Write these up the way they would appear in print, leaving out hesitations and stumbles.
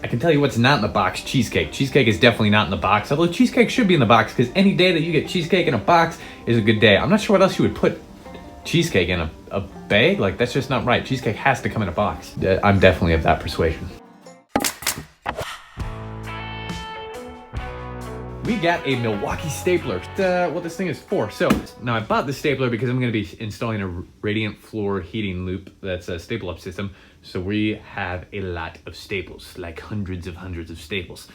I can tell you what's not in the box: cheesecake. Cheesecake is definitely not in the box, although cheesecake should be in the box because any day that you get cheesecake in a box is a good day. I'm not sure what else you would put cheesecake in a bag. Like, that's just not right. Cheesecake has to come in a box. I'm definitely of that persuasion. We got a Milwaukee stapler. What this thing is for. So now I bought the stapler because I'm going to be installing a radiant floor heating loop that's a staple up system. So we have a lot of staples, like hundreds of staples.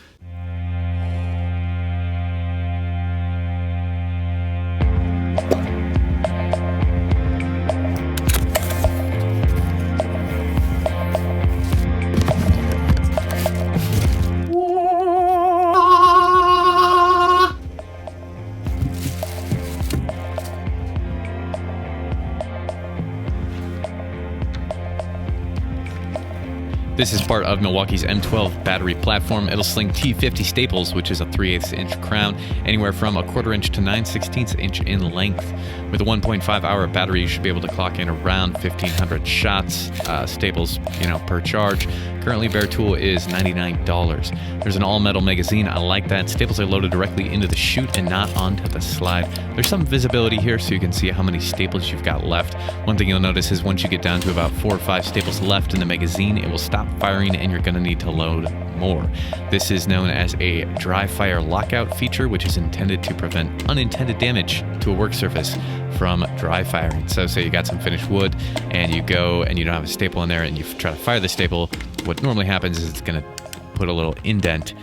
This is part of Milwaukee's M12 battery platform. It'll sling T50 Staples, which is a 3/8 inch crown, anywhere from 1/4 inch to 9/16 inch in length. With a 1.5 hour battery, you should be able to clock in around 1,500 shots, staples, per charge. Currently, bare tool is $99. There's an all-metal magazine. I like that. Staples are loaded directly into the chute and not onto the slide. There's some visibility here so you can see how many staples you've got left. One thing you'll notice is once you get down to about 4 or 5 staples left in the magazine, it will stop firing and you're going to need to load more. This is known as a dry fire lockout feature, which is intended to prevent unintended damage to a work surface from dry firing. So say you got some finished wood and you go and you don't have a staple in there and you try to fire the staple, what normally happens is it's going to put a little indent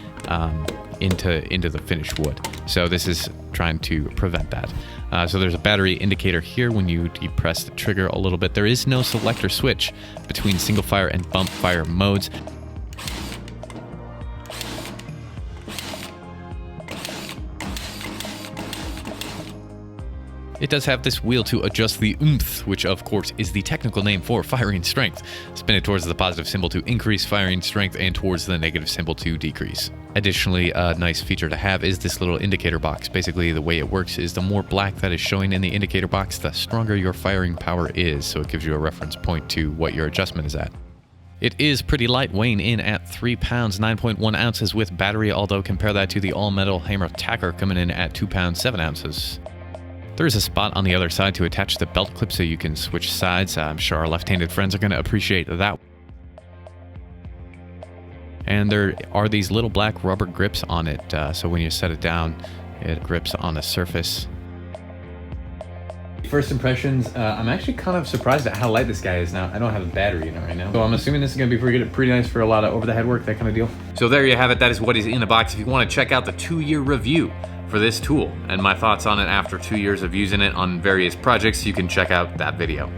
into the finished wood. So this is trying to prevent that. So there's a battery indicator here. When you depress the trigger a little bit, there is no selector switch between single fire and bump fire modes. It does have this wheel to adjust the oomph, which of course is the technical name for firing strength. Spin it towards the positive symbol to increase firing strength and towards the negative symbol to decrease. Additionally, a nice feature to have is this little indicator box. Basically, the way it works is the more black that is showing in the indicator box, the stronger your firing power is, so it gives you a reference point to what your adjustment is at. It is pretty light, weighing in at 3 pounds, 9.1 ounces with battery, although compare that to the all-metal hammer tacker coming in at 2 pounds, 7 ounces. There is a spot on the other side to attach the belt clip so you can switch sides. I'm sure our left-handed friends are going to appreciate that. And there are these little black rubber grips on it, so when you set it down, it grips on the surface. First impressions, I'm actually kind of surprised at how light this guy is now. I don't have a battery in it right now, so I'm assuming this is going to be pretty nice for a lot of over-the-head work, that kind of deal. So there you have it. That is what is in the box. If you want to check out the 2-year review for this tool and my thoughts on it after 2 years of using it on various projects, you can check out that video.